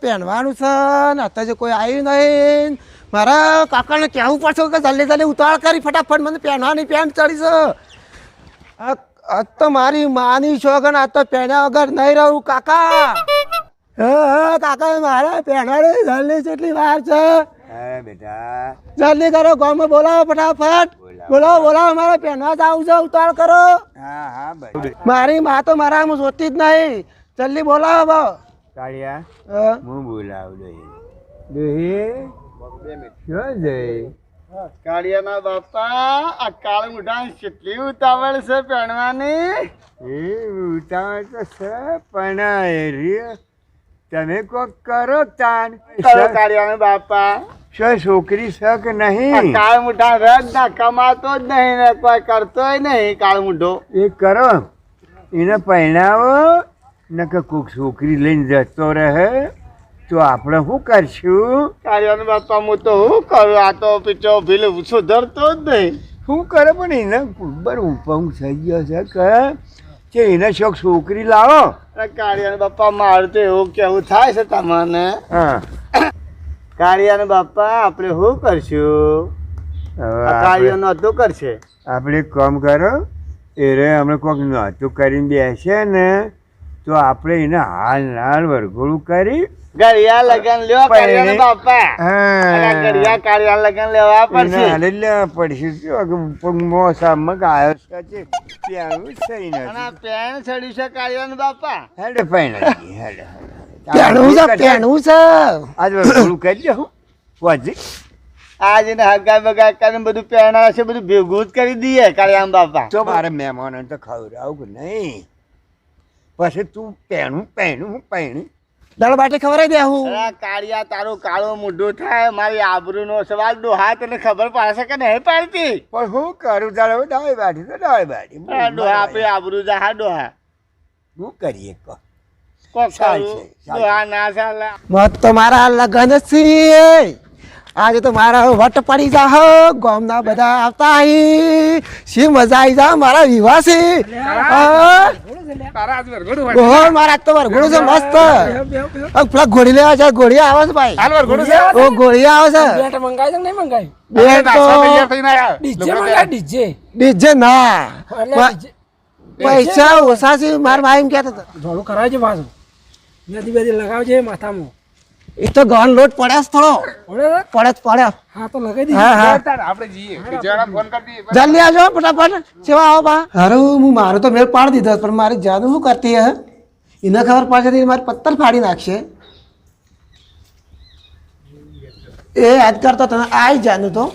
પહેરવાનું છે ને અત્યારે કોઈ આવ્યું નહીં. મારા કાકાને કહેવું પડશે કે જલ્દી જલ્દી ઉતાવળ કરી ફટાફટ મને પહેરવાની પેન્ટ ચડી છે. આજ તો મારી માની શોખન આજ તો પહેર્યા વગર નહીં રહું કાકા. હા કાકા મારા પહેરવાની જલ્દી કેટલી વાર છે. બેટા જલ્દી કરો ગામમાં બોલાવો ફટાફટ. બોલાવો મારે પહેરવા જવું છે ઉતાવળ કરો. હા હા ભાઈ મારી માં તો મારા જોતી જ નહીં. જલ્દી બોલાવો. કાળિયા હું બોલાવું કાળિયાના બાપા આ કાળ મુઢા કેટલી ઉતાવળ છે પહેરવાની. એ ઉતાવળ તો છે પણ તમે કોક કરો તાન કરો કાળિયાના બાપા. શું છોકરી છે કે આ નહીં? કાળ મુઢા રગ ના કમાતો જ નહીં ને કોઈ કરતોય નહીં કાળ મુઢો. એ કરો એને પહેણાવો નકર કોક છોકરી લઈને જતો રહે તો આપણે શું કરશું? કાળિયાના બાપા હું તો શું કરું આ તો પીછો ભીલ સુધરતો જ નહીં. શું કરે પણ એને બરાબર ઉપંગ થઈ ગયો છે કે એને શોખ છોકરી લાવો. કાળિયાના બાપા મારું તો એવું કેવું થાય છે તમને. હા કાળિયાના બાપા આપણે શું કરશું? આ કાળિયો નહોતું કરશે. આપણે એક કામ કરો એ રે અમે કોઈક નહોતું કરીને બેસે ને તો આપણે એને હાલ વરઘોડું કરી ઘડિયા લગન લ્યો કાળિયાના બાપા. હા ઘડિયા કાળિયા લગન લેવા પડશે. મોસામાં ગાયો છે ત્યાં થઈ અને આ પેન ચડ્યું છે કાળિયાના બાપા. હેડે પહેણાવી હેડે પહેરવું છે આજ વરઘોડું કરી દઉં વાજી આજ એને હગા બગા કરીને બધું પહેણા છે બધું ભેગું જ કરી દઈએ કાળિયાના બાપા. તો મારે મહેમાનો તો ખવડાવું કે નહીં પછી તું પહેણું દાળ બાટી ખવડાવી દે હું. અરે કાળિયા તારું કાળું મોઢું થાય મારી આબરૂ નો સવાલ ડોહા તને ખબર પડશે કે નહીં પડતી? પણ હું કરું તારે દાળ બાટી તો દાળ બાટી ડોહા આપણી આબરૂ જા હા ડોહા. શું કરીએ કહો કોક ચાલશે, કરું. ડોહા ના ચાલે. મત તો મારા લગન છે આજે તો મારા વટ પડી જા ગામના બધા આવતા અહીં શી મજા આવી જા મારા વિવાહ છે. મારા તો વરઘોડું છે મસ્ત. પેલા ઘોડી લેવા છે ઘોડી આવે છે ભાઈ. ઓ ઘોડી આવે છે. ડીજે ના પૈસા ઓછા છે મારા ભાઈ એમ કહેતા હતા. ધોળું કરાવે છે પાછું બેદી લગાવજે માથામાં. એ તો ગહન લોટ પડ્યા થોડો પડ્યા. હા તો લગાવી જલ્દી આવજો ફટાફટ સેવા આવો બા. હારું હું મારું તો મેળ પાડી દીધો પણ મારી જાદુ શું કરતી હે એને ખબર પડશે મારી પત્તર ફાડી નાખશે. એ યાદ કરતો તને આઈ જાનું તો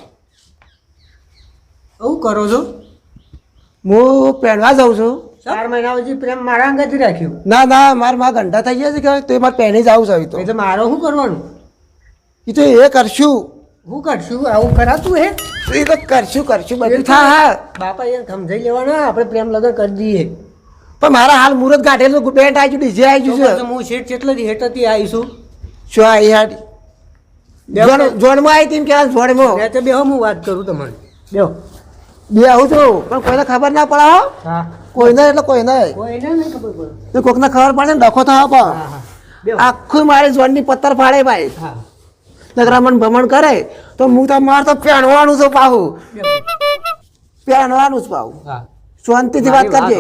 આવું કરો છો. હું પહેરવા જાઉં છું. 4 મહિના પછી પ્રેમ મારા અંગેથી રાખ્યો. ના મારા માં ઘંટા થઈ ગયા છે કે તો મારે પહેરી જાવું છે તો એટલે મારો શું કરવાનું? એ તો એ કરશું. શું કરશું? આવું કરાતું હે? એ તો કરશું બધું થાય. બાપા એને સમજાઈ લેવાના આપણે પ્રેમ લગન કરી દઈએ. પણ મારા હાલ મુહૂર્ત કાઢેલું બેન્ટ આવી ગયું ડીજે આવી ગયું છે. હું શેઠ કેટલી હેઠથી આવીશું. શું આવી હાડી જોડમાં આવી હતી કે જોડમાં બેહો હું વાત કરું તમારે. બેહો બે આવું છું પણ કોઈને ખબર ના પડે હો. હા કોઈને એટલે કોઈને કોઈને નહીં ખબર પડે. તો કોકને ખબર પડે ને ડખો થવા પણ હા બેહો. આખું મારી જોડની પત્તર ફાડે ભાઈ. હા નગરામણ ભ્રમણ કરે તો હું તો મારે તો પહેરવાનું છે પાહું પહેરવાનું જ પાહું. હા શાંતિથી વાત કરજે.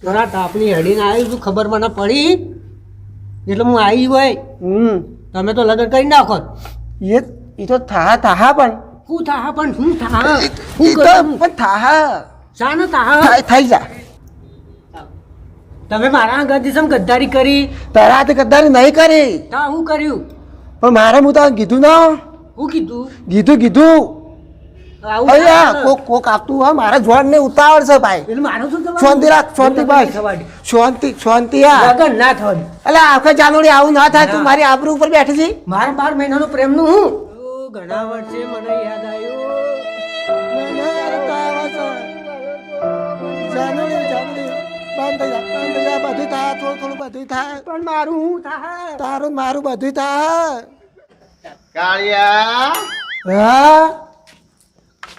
જરા તાપની હડીને આવી છું ખબર મને પડી એટલે હું આવી હોય તમે તો લગ્ન કરી નાખો. એ તો થા પણ શું થા પણ શું થા ઈ તો પણ થા શાનો થા થઈ જા. તમે મારા આગળ સમ ગદ્દારી કરી. તારા હાથે ગદ્દારી નહીં કરી તા હું કર્યું? પણ મારે હું તો કીધું ના હું કીધું? કીધું આવું અહીંયા કોક આપતું હા મારા જોડ ને ઉતાવળ છે ભાઈ. એટલે મારું શું થવાનું? શાંતિ રાખ શાંતિ બસ શાંતિ યાર. લગન ના થવાનું. એટલે આખા જાનુડી આવું ના થાય તું મારી આબરૂ ઉપર બેઠી છે. મારા 12 મહિનાનો પ્રેમનું હું ઘણા વર્ષે મને યાદ આવ્યું. બધું થાય થોડું બધું થાય પણ મારું હું થાય? તારું મારું બધું થાય. કાળિયા હા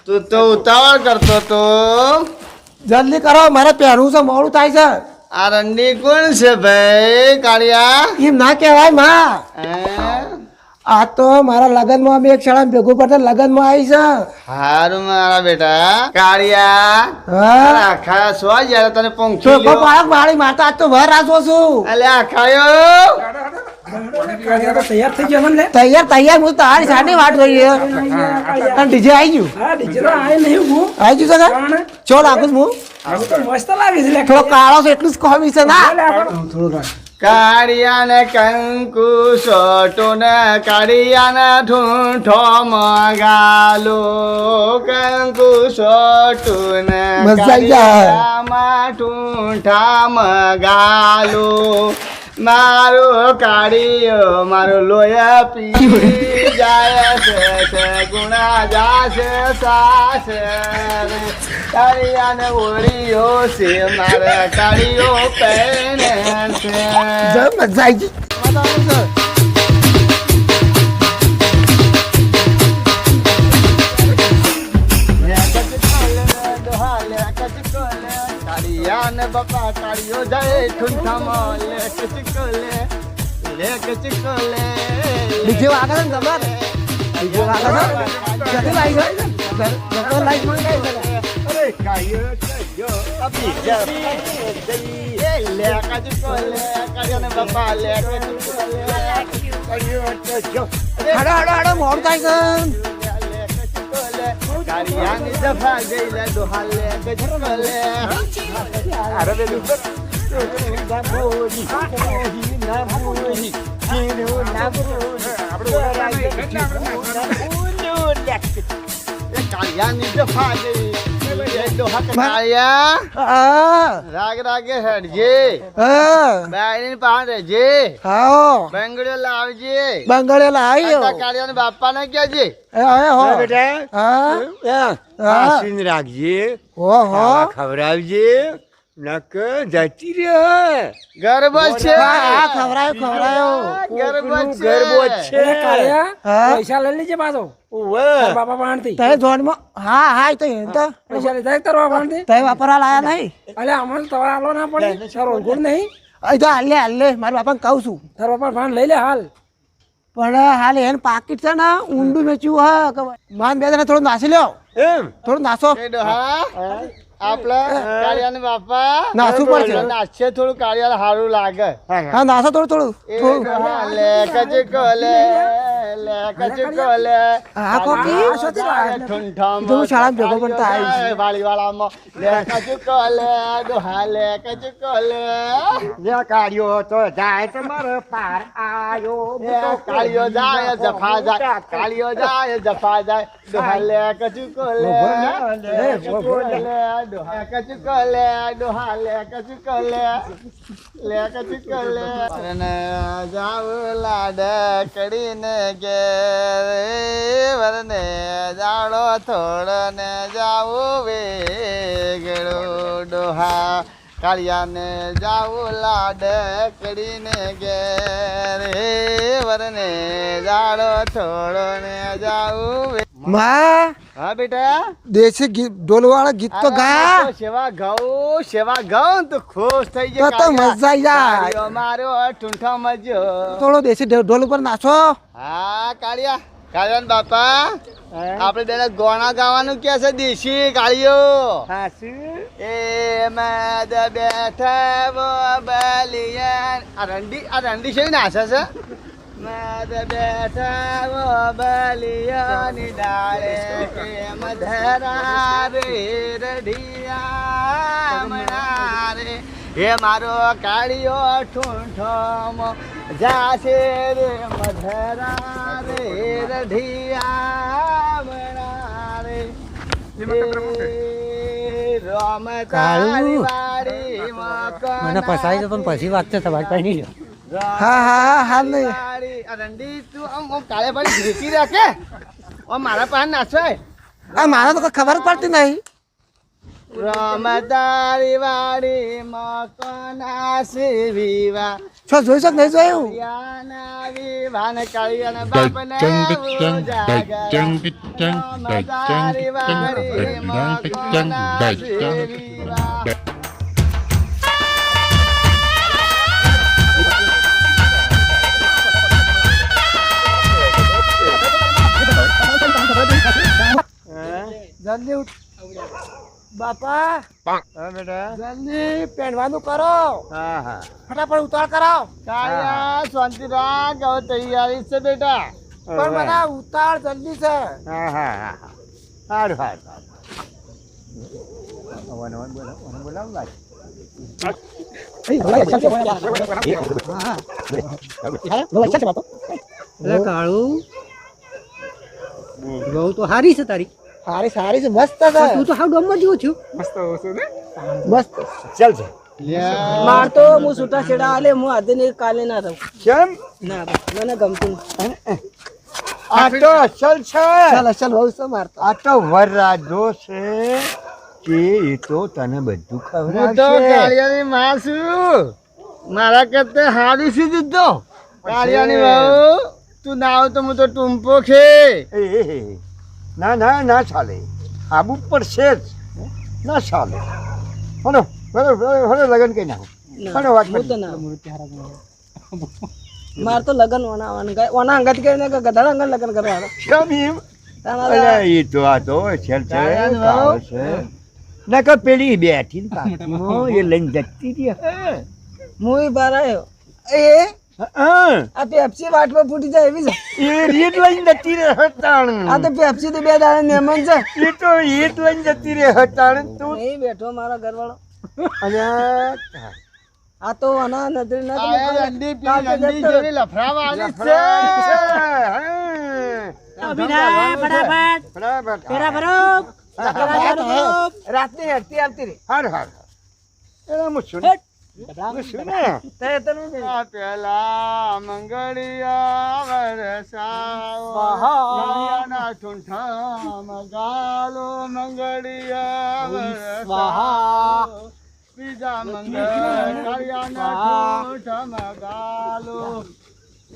તું તો ઉતાવળ કરતો તો. જલ્દી કરો મારે પહેરવું છે મોડું થાય છે. આ રંડી કોણ છે ભાઈ કાળિયા એમ ના કહેવાય માં હે? આ તો મારા લગ્નમાં અમે એક શાળા ભેગું પડતા લગ્નમાં આવી છે હારું મારા બેટા કાળિયા હા આખા સો જયારે તને તો પંખી બાળક મારી માતા આજ તો ભર રાજો છું અલે આખાયો તૈયાર તૈયાર હું તારી સાની વાટ રહી અને ડીજે આવી ગયું આવી ગયું છે ચો લાગુ છું હું થોડો કાળો છે એટલું જ કોમી છે ના કાળિયા ને કંકુ સોટો ને કાળિયા ને ઠૂંઠો મગાલો કંકુ સોટો ને મજા આવી જાય. કાળિયામાં ઠૂંઠા મગાલો મારો કાળિયો મારો લોયા પી જાય છે ગુણા જાશે સાસે કાળિયા ને ઓળીઓ છે મારા કાળિયો પહેને છે મજા આવી ગઈ કાળિયા ને બાપા કાળિયો જાય ઠુંઠામાં લે કચકોલે ડીજે વાગે છે ને તમારે ડીજે વાગે છે જતી લાઈ ગઈ જતો લાઈ માં ગઈ અરે કાળિયો ચજો અભી લે કચકોલે કાળિયા ને બાપા લે કચકોલે કાળિયો ચજો હડો મોડ થાય છે કાળિયાની દફા ગઈ લે દોહા લે કચકોલે અરે બે દુબર રાગ રાગે હેડજે બાયની પાસે રહેજે બંગડીઓ લાવજે બંગળે લાવ્યો કાળિયા ને બાપા ને કહેજે આસીન રાખજે ઓહો ખવડાવજે નક જતી રે ગરબો છે ખવરાયો ગરબો ગરબો છે પૈસા લઈ લીજે પાછો બાપા પાણથી તે જોડમાં હા હા તો એમ તો પૈસા લીધા તરવા પાણથી તે વાપરવા લાયા નહીં અલે અમને તમારે આલો ના પડે તારો ઓળખું જ નહીં અહીં તો હાલે મારા બાપાને કહું છું તારો બાપા ભાન લઈ લે હાલ પણ હાલ એને પાકીટ છે ને ઊંડું વેચ્યું હા માન બે જણા થોડું નાસી લ્યો એમ થોડું નાસો આપડા કાળિયા ને બાપા નાસવું પડશે નાચે થોડું કાળિયા સારું લાગે હા નાસો થોડું લે કચકોલે લે કચકોલે હા કોકી ઠુંઠામાં શાળા ભેગો પણ તો આવી વાળીવાળામાં લે કચકોલે ડોહા લે કચકોલે કાઢ્યો તો જાય તમારો પાર આયો કાળિયો જાય જફા જાય કાળિયો જાય જફા જાય ડોહા લે કચકોલે ડોહા કચકોલે ડોહા લે કચકોલે લે કચકોલે અને જાવ લાડ કડીને ઘેર વરને જાડો થોડો ને જાવું વેગળો ડોહા કાળિયાને જાવું લાડ કડીને ઘેર વરને જાડો થોડો ને જાવું માં હા બેટા દેશી ગીત ઢોલવાળા ગીત તો ગા સેવા ગાઉં તો ખુશ થઈ તો તો મજા આવી જાય કાળિયો મારો ઠૂંઠા મજો થોડો દેશી ઢોલ ઉપર નાચો હા કાળિયા ને બાપા આપણે બેને ગોણા ગાવાનું કે છે દેશી કાળિયો એ મદ બેઠા વો બલિયન આ રંડી છે નાશે છે મદ બેઠા વો બલિયાની ડાળે કે મધરા રે રઢિયા મણા રે હે મારો કાળિયો ઠૂંઠો જાશે રે મધરા રે રઢિયા મણા રે રામ કાળી વાડી મને પસાઈ તો પણ પછી વાત છે તમારી પાસે નહીં હા હાલ નહીં રંડી તું આમ કાળે પાડી ધીરતી રાખે મારા પાસે નાચવાય આ મારા તો કોઈ ખબર જ પડતી નહીં રમતારી વાડી મકના સેવીવા છો જોઈ શક નહીં જોયું યાના વિવાન કાળિયાના બાપને રમતારી વાડી મકના સેવીવા જલ્દી ઉઠ. બાપા હા બેટા જલ્દી પહેરવાનું કરો, હા હા ફટાફટ ઉતાળ કરાવો. કાળિયા શાંતિ રાખ, હવે તૈયારી છે બેટા. પણ મને ઉતાળ જલ્દી છે. હા હા હા સારું સારું બોલાવ લાગ એટલે કાળું બહુ તો સારી છે તારી, સારી સારી છે, મસ્ત છે, પણ તું તો હાવ ડોમમાં જેવું છું. મસ્ત. ચાલ છે માર તો હું છૂટા છેડા આલે હું આજે ને કાલે ના રહું. કેમ ના મને ગમતું નહીં. આ તો અસલ છે ચાલ અસલ બહુ છે મારતો. આ તો વરરાજો છે કે એ તો તને બધું હું તો ખવડાવશે કાળિયાની માં છું, મારા કરતા હારી છે દીધો. કાળિયાની વહુ તું ના આવ તો હું તો ટૂંપો ખે. એ ના ના ના ચાલે આબુ પડશે જ ના ચાલે હલો હલો લગન કઈ નાખો હલો વાત હું તો ના માર તો લગન ઓના અંગત કરીને કે ગધાડા અંગત લગન કરવાનો. કેમ એમ તારા અરે એ તો આ તો છેલ છે કાળ છે ના કે પેલી બેઠી ને પાછળમાં એ લઈને જતી રહી હું બહાર આવ્યો એ હા આ પેપ્સી વાટમાં ફૂટી જાય એવી છે. એ રીત લઈને જતી રહે હતાણ આ તો પેપ્સી તો 2 દાડા મહેમાન છે. એ તો રીત લઈને જતી રહે હતાણ તું નહીં બેઠો મારો ઘરવાળો. અને આ તો આના નજરે ના તો આયા કાલ રંડી તો પી રંડી જતો જોડી લફરાવાળી જ છે. રાતની હેઠતી આવતી રહી. હાર હાર એના મુશું મુશું ને તે તને આ પેલા મંગળિયા વરસાવો, કાળિયાના ઠૂંઠામાં ગાલો મંગળિયા વરસાવો. બીજા મંગળ કાળિયાના ઠૂંઠામાં ગાલો.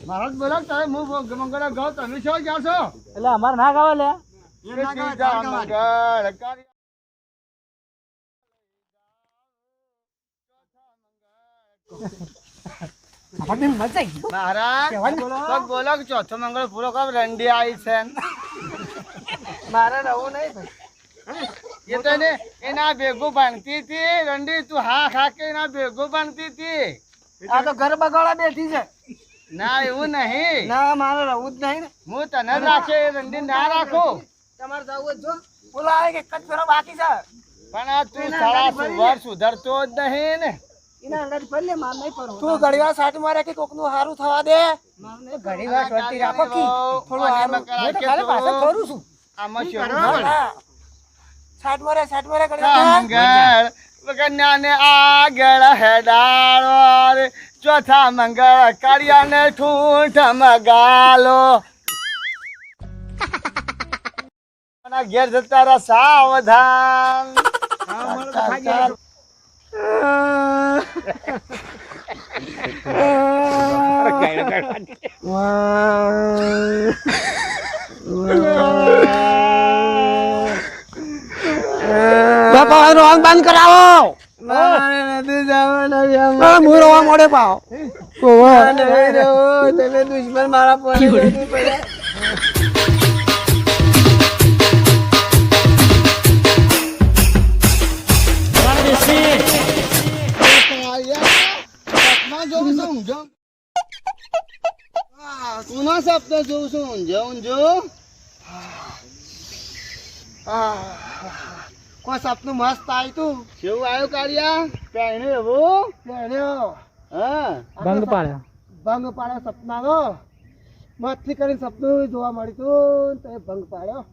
મહારાજ બોલો તારે હું મંગળ ગાઉં, તમે શું ગયા છો? એટલે અમારે ના ગાવા લે. બીજા મંગળ કાળિયા મહારાજ કોક બોલો કે ચોથો મંગળ પૂરો કબ રંડી આવી છે. મારે રહું નહીં ભાઈ. એ તો એને એના ભેગું ભણતી હતી રંડી, તું હા ખા કે એના ભેગું ભણતી હતી. આ તો ઘર બગાડા બેઠી છે. ના એવું નહીં, ના મારે રહું જ નહીં ને. હું તને જ રાખે રંડી ના રાખું. તમારે જવું જ જો. બોલા એક જ ફેરો બાકી છે. પણ આ તું સારા સુવર સુધરતો જ નહીં ને. એના અંગાજ પર લે, માર નહીં પડવું. તું ઘડીવાર સાટ મારે કે કોકનું સારું થવા દે. ઘણી વાર શોધતી રાખો કી. થોડું હારું. હું તો ખાલી પાછળ ફરું છું. આમાં શું સાટ મારે ઘડીવાર. મંગળ કન્યાને આગળ હેડાળો રે, ચોથા મંગળ કાળિયાને ઠૂંઠ મગાલો. ઘેર જતા રહા સાવધાન. બાપા રોવાનું બંધ કરાવો. મારે નથી જવાનું. હું રોવા મોડે પાવ. તમે દુશ્મન મારા પર નથી પડ્યા. કોના સપના જોઉં છું? ઊંઝો કોઈ સપનું મસ્ત આવ્યું તું. કેવું આવ્યું કાળિયા? પહેણ્યું એવું? ભણ્યો. હા ભંગ પાડ્યા. ભંગ પાડ્યો સપનાનો. મસ્તી કરીને સપનું જોવા મળ્યું તું, તે ભંગ પાડ્યો.